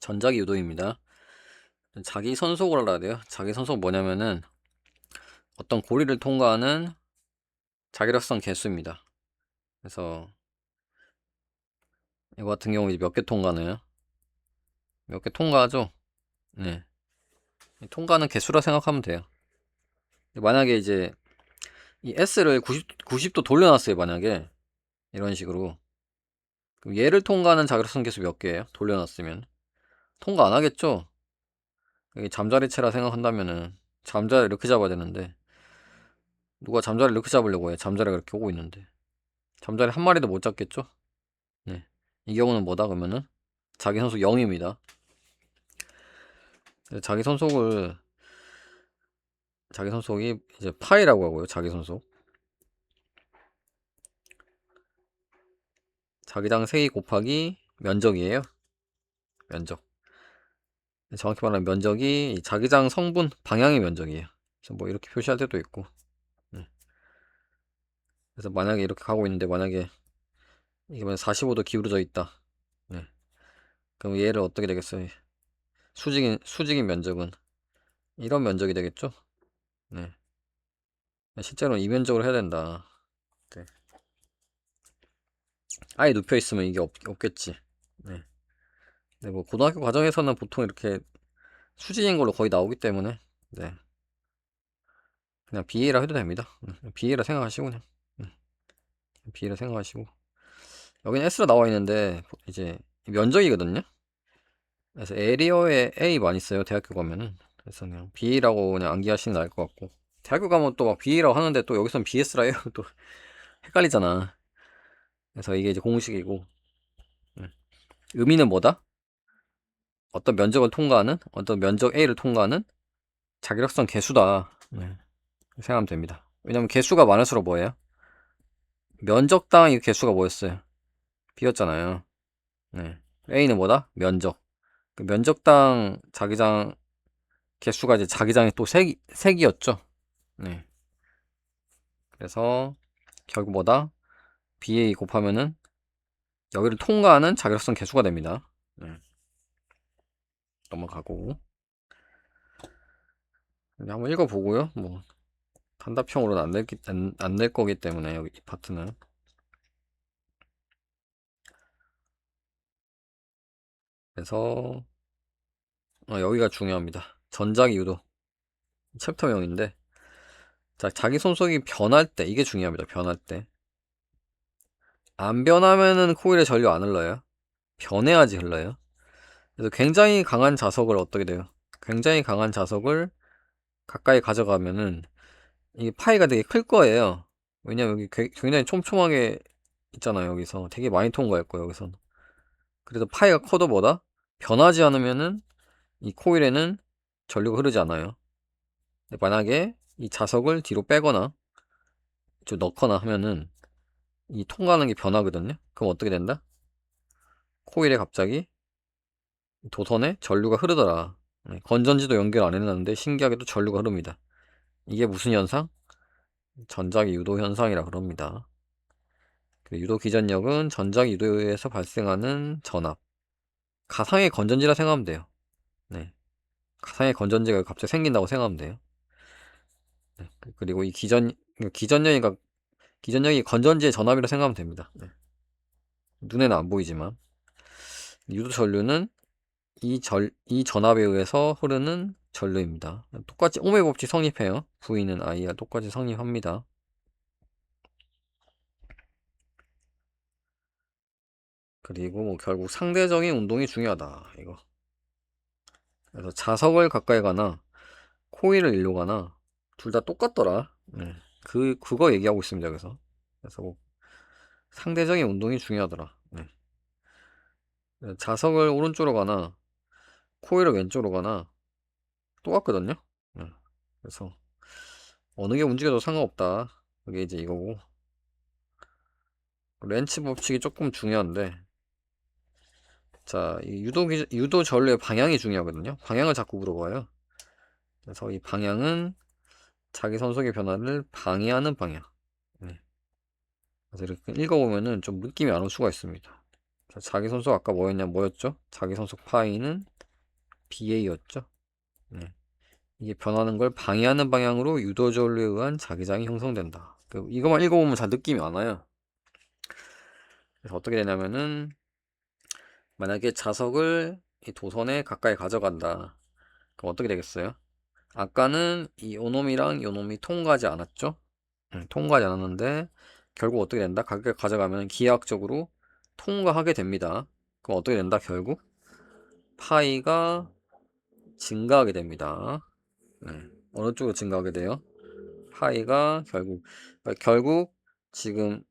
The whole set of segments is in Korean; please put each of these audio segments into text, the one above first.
전자기 유도입니다. 자기 선속을 알아야 돼요. 자기 선속 뭐냐면은 어떤 고리를 통과하는 자기력선 개수입니다. 그래서 이거 같은 경우 이제 몇 개 통과하나요? 몇 개 통과하죠? 네. 통과하는 개수라 생각하면 돼요. 만약에 이제 이 S를 90도 돌려놨어요. 만약에 이런 식으로. 그럼 얘를 통과하는 자기력선 개수 몇 개예요? 돌려놨으면. 통과 안 하겠죠? 이게 잠자리체라 생각한다면은 잠자리 이렇게 잡아야 되는데 누가 잠자리 이렇게 잡으려고 해? 잠자리가 이렇게 오고 있는데 잠자리 한 마리도 못 잡겠죠? 네. 이 경우는 뭐다 그러면은 자기 선속 0입니다. 자기 선속이 이제 파이라고 하고요. 자기 선속. 자기당 세기 곱하기 면적이에요. 면적. 정확히 말하면 면적이 자기장 성분 방향의 면적이에요. 그래서 뭐 이렇게 표시할 때도 있고. 네. 그래서 만약에 이렇게 가고 있는데 만약에 이게 45도 기울어져 있다. 네. 그럼 얘를 어떻게 되겠어요? 수직인 면적은 이런 면적이 되겠죠? 네. 실제로는 이 면적으로 해야 된다. 네. 아예 눕혀 있으면 이게 없겠지. 네. 네, 뭐 고등학교 과정에서는 보통 이렇게 수직인 걸로 거의 나오기 때문에 네. 그냥 BA라 해도 됩니다. BA라 생각하시고 그냥 BA라 생각하시고 여기는 S로 나와 있는데 이제 면적이거든요. 그래서 에리어에 A 많이 써요. 대학교 가면은. 그래서 그냥 BA라고 그냥 암기하시는 게 나을 것 같고 대학교 가면 또 막 BA라고 하는데 또 여기선 BS라 해요. 또 헷갈리잖아. 그래서 이게 이제 공식이고 의미는 뭐다? 어떤 면적을 통과하는 어떤 면적 A를 통과하는 자기력선 개수다. 네. 생각하면 됩니다. 왜냐면 개수가 많을수록 뭐예요? 면적당 이 개수가 뭐였어요? B였잖아요. 네. A는 뭐다? 면적. 그 면적당 자기장 개수가 이제 자기장이 또 색이었죠. 네. 그래서 결국 뭐다? BA 곱하면은 여기를 통과하는 자기력선 개수가 됩니다. 네. 넘어가고 이제 한번 읽어보고요. 뭐 단답형으로는 안낼 거기 때문에 여기 이 파트는 그래서 여기가 중요합니다. 전자기 유도 챕터명인데 자, 자기 손속이 변할 때 이게 중요합니다. 변할 때 안 변하면은 코일에 전류 안 흘러요. 변해야지 흘러요. 그래서 굉장히 강한 자석을 어떻게 돼요? 굉장히 강한 자석을 가까이 가져가면은 이게 파이가 되게 클 거예요. 왜냐면 여기 굉장히 촘촘하게 있잖아요. 여기서 되게 많이 통과할 거예요. 여기서 그래서 파이가 커도 뭐다? 변하지 않으면은 이 코일에는 전류가 흐르지 않아요. 만약에 이 자석을 뒤로 빼거나 좀 넣거나 하면은 이 통과하는 게 변하거든요. 그럼 어떻게 된다? 코일에 갑자기 도선에 전류가 흐르더라. 건전지도 연결 안 해놨는데 신기하게도 전류가 흐릅니다. 이게 무슨 현상? 전자기 유도 현상이라 그럽니다. 유도 기전력은 전자기 유도에서 발생하는 전압. 가상의 건전지라 생각하면 돼요. 네. 가상의 건전지가 갑자기 생긴다고 생각하면 돼요. 네. 그리고 이 기전력이 건전지의 전압이라 생각하면 됩니다. 네. 눈에는 안 보이지만 유도 전류는 이 전압에 의해서 흐르는 전류입니다. 똑같이 오음의 법칙 성립해요. V는 I와 똑같이 성립합니다. 그리고 뭐 결국 상대적인 운동이 중요하다. 이거. 그래서 자석을 가까이 가나 코일을 일로 가나 둘 다 똑같더라. 네. 그거 얘기하고 있습니다. 그래서 뭐 상대적인 운동이 중요하더라. 네. 자석을 오른쪽으로 가나 코일을 왼쪽으로 가나 똑같거든요. 네. 그래서 어느 게 움직여도 상관없다. 그게 이제 이거고 렌치 법칙이 조금 중요한데 자, 이 유도 전류의 방향이 중요하거든요. 방향을 자꾸 물어봐요. 그래서 이 방향은 자기 선속의 변화를 방해하는 방향. 네. 그래서 이렇게 읽어보면은 좀 느낌이 안 올 수가 있습니다. 자, 자기 선속 아까 뭐였죠? 자기 선속 파이는 BA였죠. 네. 이게 변하는 걸 방해하는 방향으로 유도전류에 의한 자기장이 형성된다. 이것만 읽어보면 잘 느낌이 와요. 그래서 어떻게 되냐면은 만약에 자석을 이 도선에 가까이 가져간다. 그럼 어떻게 되겠어요? 아까는 이 요놈이랑 요놈이 통과하지 않았죠? 통과하지 않았는데 결국 어떻게 된다? 가까이 가져가면 기하학적으로 통과하게 됩니다. 그럼 어떻게 된다? 결국 파이가 증가하게 됩니다. 네. 어느 쪽으로 증가하게 돼요? 파이가 결국 지금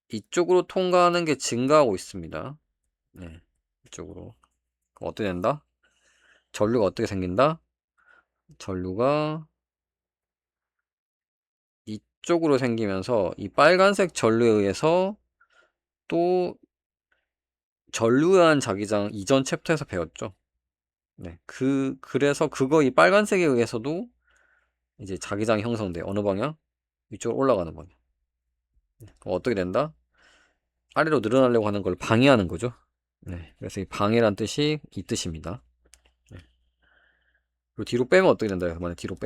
이쪽으로 통과하는 게 증가하고 있습니다. 네. 이쪽으로. 그럼 어떻게 된다? 전류가 어떻게 생긴다? 전류가 이쪽으로 생기면서 이 빨간색 전류에 의해서 또 전류한 자기장 이전 챕터에서 배웠죠. 네. 그래서 이 빨간색에 의해서도 이제 자기장이 형성돼. 어느 방향? 이쪽으로 올라가는 방향. 그럼 어떻게 된다? 아래로 늘어나려고 하는 걸 방해하는 거죠. 네. 그래서 이 방해란 뜻이 이 뜻입니다. 네. 그리고 뒤로 빼면 어떻게 된다? 만약 뒤로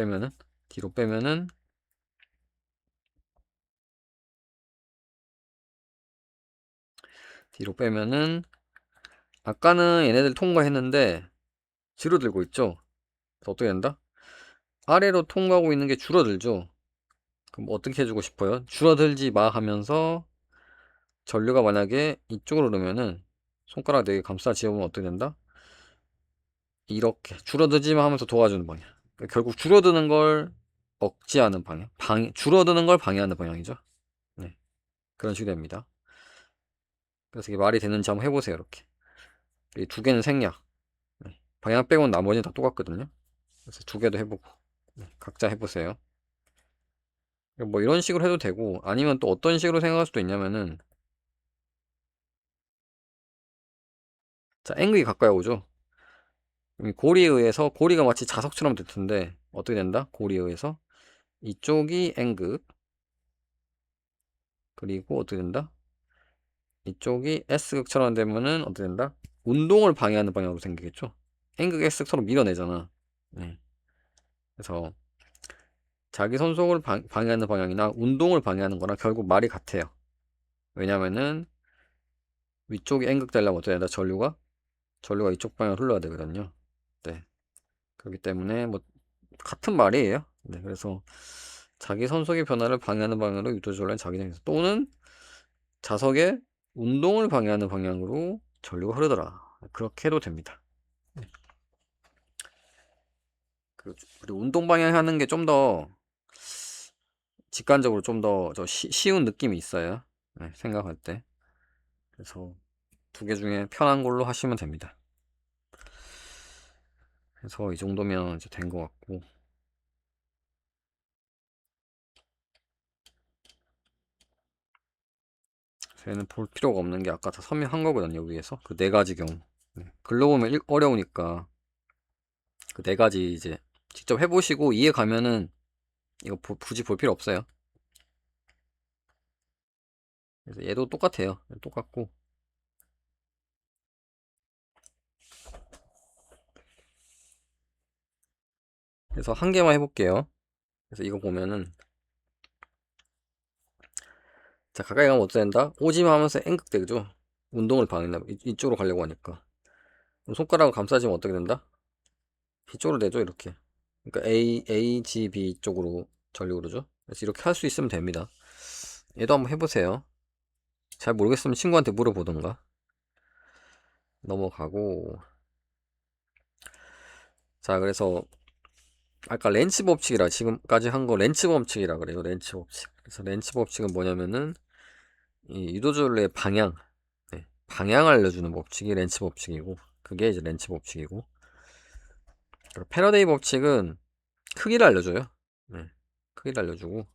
빼면은 아까는 얘네들 통과했는데 줄어들고 있죠. 그래서 어떻게 된다? 아래로 통과하고 있는 게 줄어들죠. 그럼 어떻게 해주고 싶어요? 줄어들지 마 하면서 전류가 만약에 이쪽으로 오르면은 손가락 4개 감싸 지어보면 어떻게 된다? 이렇게 줄어들지 마 하면서 도와주는 방향. 그러니까 결국 줄어드는 걸 억제하는 방향. 줄어드는 걸 방해하는 방향이죠. 네. 그런 식이 됩니다. 그래서 이게 말이 되는지 한번 해보세요. 이렇게. 이 두 개는 생략. 네. 방향 빼고는 나머지는 다 똑같거든요. 그래서 두 개도 해보고. 네. 각자 해보세요. 뭐 이런 식으로 해도 되고, 아니면 또 어떤 식으로 생각할 수도 있냐면은, 자, N극이 가까이 오죠. 고리에 의해서, 고리가 마치 자석처럼 될 텐데, 어떻게 된다? 고리에 의해서. 이쪽이 N극. 그리고 어떻게 된다? 이쪽이 S극처럼 되면은 어떻게 된다? 운동을 방해하는 방향으로 생기겠죠? N극, S극 서로 밀어내잖아. 네. 그래서 자기 손속을 방해하는 방향이나 운동을 방해하는 거랑 결국 말이 같아요. 왜냐면은 위쪽이 N극 되려면 어떻게 된다? 전류가 이쪽 방향으로 흘러야 되거든요. 네. 그렇기 때문에 뭐 같은 말이에요. 네. 그래서 자기 손속의 변화를 방해하는 방향으로 유도전류는 자기장에서 또는 자석의 운동을 방해하는 방향으로 전류가 흐르더라. 그렇게 해도 됩니다. 그리고 운동 방향 하는 게 좀 더 직관적으로 좀 더 쉬운 느낌이 있어요. 네, 생각할 때. 그래서 두 개 중에 편한 걸로 하시면 됩니다. 그래서 이 정도면 이제 된 것 같고. 저희는 볼 필요가 없는 게 아까 다 설명한 거거든요, 위에서. 그 네 가지 경우. 네, 글로 보면 어려우니까 그 네 가지 이제 직접 해보시고 이해 가면은 이거 굳이 볼 필요 없어요. 그래서 얘도 똑같아요. 똑같고. 그래서 한 개만 해볼게요. 그래서 이거 보면은 자 가까이 가면 어떻게 된다? 오지마 하면서 N극되죠. 운동을 방해한다. 이쪽으로 가려고 하니까. 그럼 손가락을 감싸지면 어떻게 된다? 이쪽으로 되죠 이렇게. 그러니까 A, G, B 쪽으로 전류 오르죠. 그래서 이렇게 할 수 있으면 됩니다. 얘도 한번 해보세요. 잘 모르겠으면 친구한테 물어보던가. 넘어가고. 자 그래서 아까 렌치 법칙이라 지금까지 한 거 렌치 법칙이라 그래요. 렌치 법칙. 그래서 렌치 법칙은 뭐냐면은 이 유도전류의 방향, 네, 방향을 알려주는 법칙이 렌치 법칙이고 그게 이제 렌치 법칙이고 패러데이 법칙은 크기를 알려줘요. 네, 크기를 알려주고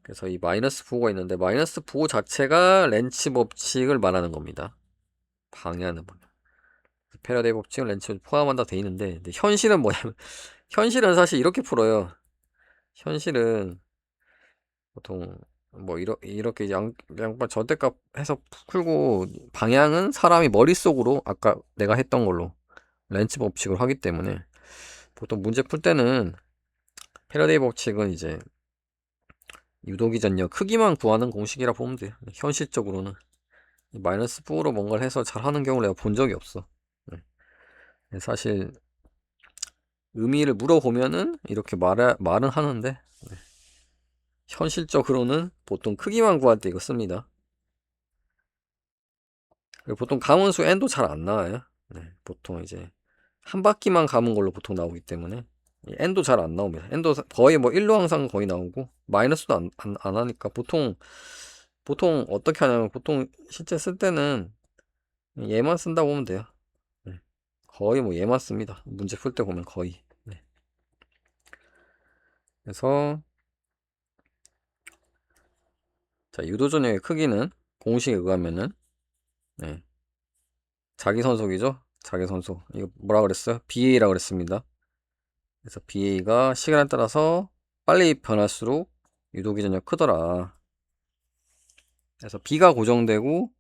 그래서 이 마이너스 부호가 있는데 마이너스 부호 자체가 렌치 법칙을 말하는 겁니다. 방해하는 방향. 패러데이 법칙은 렌치 포함한다 돼 있는데 근데 현실은 뭐냐면 현실은 사실 이렇게 풀어요. 현실은 보통 뭐 이렇게 양발 절대값 해서 풀고 방향은 사람이 머릿속으로 아까 내가 했던 걸로 렌츠 법칙을 하기 때문에 보통 문제 풀 때는 패러데이 법칙은 이제 유도기전력 크기만 구하는 공식이라 보면 돼요. 현실적으로는 마이너스 4로 뭔가를 해서 잘하는 경우를 내가 본 적이 없어. 네. 사실 의미를 물어보면은 이렇게 말은 하는데 네. 현실적으로는 보통 크기만 구할 때 이거 씁니다. 보통 감원수 n도 잘 안 나와요. 네. 보통 이제 한 바퀴만 감은 걸로 보통 나오기 때문에 n도 잘 안 나옵니다. n도 거의 뭐 1로 항상 거의 나오고 마이너스도 안 하니까 보통 어떻게 하냐면 보통 실제 쓸 때는 얘만 쓴다고 보면 돼요. 네. 거의 뭐 얘만 씁니다. 문제 풀 때 보면 거의. 네. 그래서 자, 유도전역의 크기는 공식에 의하면은 네. 자기선속이죠. 자기선속. 이거 뭐라 그랬어요? BA라 그랬습니다. 그래서 BA가 시간에 따라서 빨리 변할수록 유도기전력 크더라. 그래서 B가 고정되고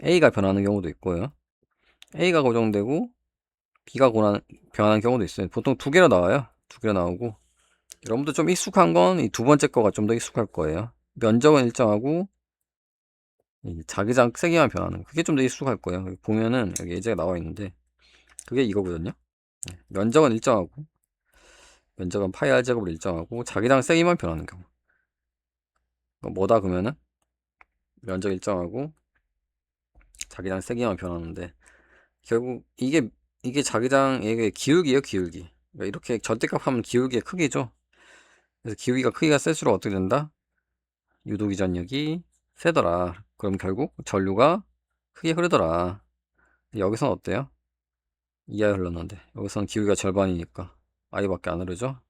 A가 변하는 경우도 있고요. A가 고정되고 B가 변하는 경우도 있어요. 보통 두 개로 나와요. 두 개로 나오고 여러분들 좀 익숙한 건 이 두 번째 거가 좀 더 익숙할 거예요. 면적은 일정하고 이 자기장 세기만 변하는 거. 그게 좀 더 익숙할 거예요. 여기 보면은 여기 예제가 나와 있는데 그게 이거거든요. 면적은 일정하고 면적은 파이 r 제곱으로 일정하고 자기장 세기만 변하는 경우. 뭐다 그러면은 면적 일정하고 자기장 세기만 변하는데 결국 이게 자기장 이게 기울기예요, 기울기. 그러니까 이렇게 절대값 하면 기울기의 크기죠. 그래서 기울기가 크기가 셀수록 어떻게 된다? 유도기전력이 세더라. 그럼 결국 전류가 크게 흐르더라. 여기서는 어때요? 이하에 흘렀는데 여기서는 기울기가 절반이니까 I밖에 안 흐르죠.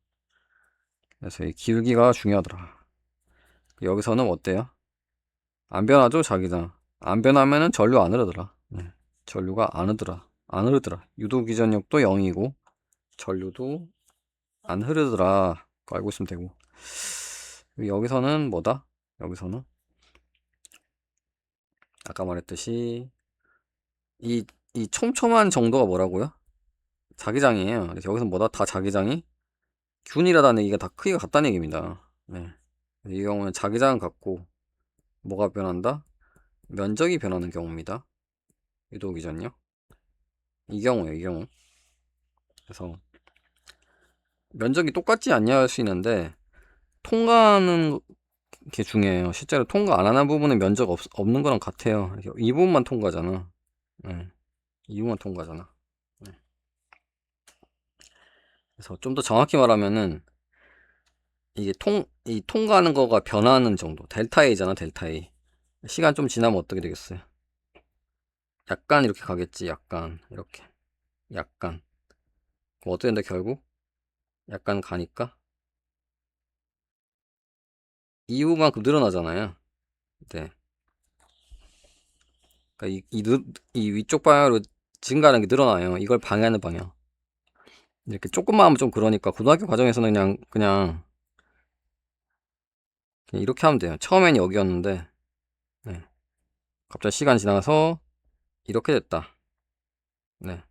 그래서 이 기울기가 중요하더라. 여기서는 어때요? 안 변하죠, 자기장. 안 변하면은 전류 안 흐르더라. 네. 전류가 안 흐르더라. 유도기전력도 0이고 전류도 안 흐르더라. 그거 알고 있으면 되고. 여기서는 뭐다? 여기서는 아까 말했듯이 이 촘촘한 정도가 뭐라고요? 자기장이에요. 그래서 여기서 뭐다? 다 자기장이 균일하다는 얘기가 다 크기가 같다는 얘기입니다. 네. 이 경우는 자기장은 같고 뭐가 변한다? 면적이 변하는 경우입니다. 유도기전력. 이 경우에요, 이 경우. 그래서 면적이 똑같지 않냐 할 수 있는데 통과하는 게 중요해요. 실제로 통과 안 하는 부분은 면적 없는 거랑 같아요. 이 부분만 통과잖아. 네. 이 부분만 통과잖아. 네. 그래서 좀 더 정확히 말하면은 이게 이 통과하는 거가 변하는 정도. 델타 A잖아, 델타 A. 시간 좀 지나면 어떻게 되겠어요? 약간 이렇게 가겠지, 약간. 이렇게. 약간. 그럼 어떻게 된다, 결국? 약간 가니까 이후만큼 늘어나잖아요. 네. 그러니까 이 위쪽 방향으로 증가하는 게 늘어나요. 이걸 방해하는 방향. 이렇게 조금만 하면 좀 그러니까 고등학교 과정에서는 그냥 이렇게 하면 돼요. 처음엔 여기였는데 네. 갑자기 시간 지나서 이렇게 됐다. 네.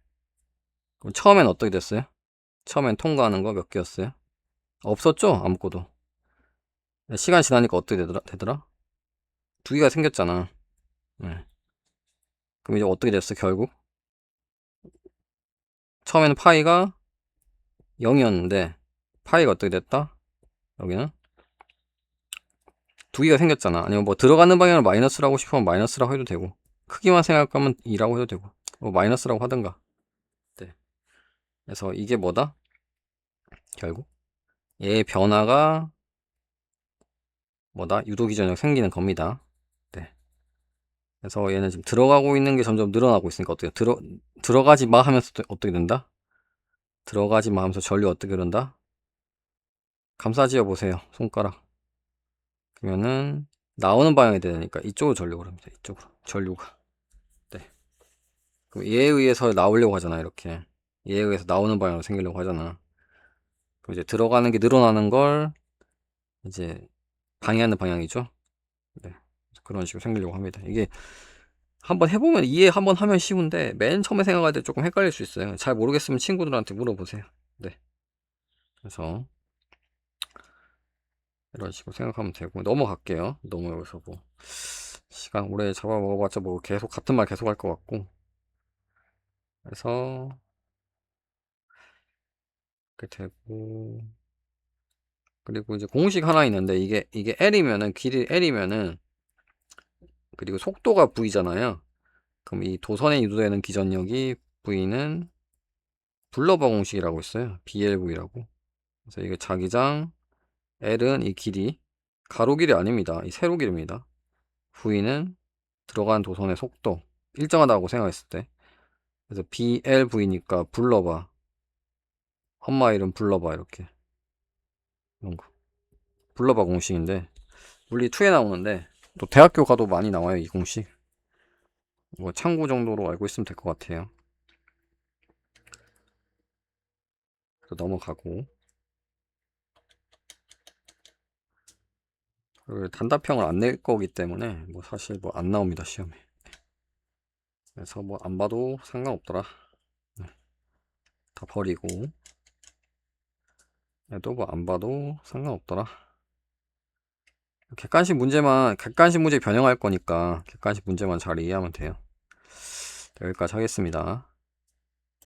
그럼 처음엔 어떻게 됐어요? 처음엔 통과하는 거 몇 개였어요? 없었죠? 아무것도. 시간 지나니까 어떻게 되더라? 두 개가 생겼잖아. 네. 그럼 이제 어떻게 됐어, 결국? 처음에는 파이가 0이었는데 파이가 어떻게 됐다? 여기는 두 개가 생겼잖아. 아니면 뭐 들어가는 방향을 마이너스라고 싶으면 마이너스라고 해도 되고 크기만 생각할 거면 2라고 해도 되고 뭐 마이너스라고 하든가. 네. 그래서 이게 뭐다? 결국 얘의 변화가 뭐다? 유도기전력 생기는 겁니다. 네. 그래서 얘는 지금 들어가고 있는 게 점점 늘어나고 있으니까 어떻게 들어가지 마 하면서 어떻게 된다? 들어가지 마 하면서 전류 어떻게 흐른다? 감싸지어 보세요. 손가락. 그러면은 나오는 방향이 되니까 이쪽으로 전류가 흐릅니다. 이쪽으로 전류가. 네. 그럼 얘에 의해서 나오려고 하잖아. 이렇게 얘에 의해서 나오는 방향으로 생기려고 하잖아. 그럼 이제 들어가는 게 늘어나는 걸 이제 방해하는 방향이죠. 네. 그런 식으로 생기려고 합니다. 이게 한번 해보면 이해 한번 하면 쉬운데 맨 처음에 생각할 때 조금 헷갈릴 수 있어요. 잘 모르겠으면 친구들한테 물어보세요. 네. 그래서 이런 식으로 생각하면 되고 넘어갈게요. 너무 여기서 뭐 시간 오래 잡아먹어봤자 뭐 계속 같은 말 계속 할 것 같고. 그래서 이렇게 되고, 그리고 이제 공식 하나 있는데 이게 L이면은 길이 L이면은, 그리고 속도가 V잖아요. 그럼 이 도선에 유도되는 기전력이 V는 블러버 공식이라고 있어요. BLV라고. 그래서 이게 자기장, L은 이 길이, 가로 길이 아닙니다. 이 세로 길입니다. V는 들어간 도선의 속도, 일정하다고 생각했을 때. 그래서 BLV니까 불러봐, 엄마 이름 불러봐, 이렇게 이런 거 불러봐 공식인데, 물리 2에 나오는데 또 대학교 가도 많이 나와요 이 공식. 뭐 참고 정도로 알고 있으면 될 것 같아요. 그래서 넘어가고, 그리고 단답형을 안 낼 거기 때문에 뭐 사실 뭐 안 나옵니다 시험에. 그래서 뭐 안 봐도 상관없더라. 네, 다 버리고, 얘도 뭐 안 봐도 상관없더라. 객관식 문제 변형할 거니까 객관식 문제만 잘 이해하면 돼요. 여기까지 하겠습니다.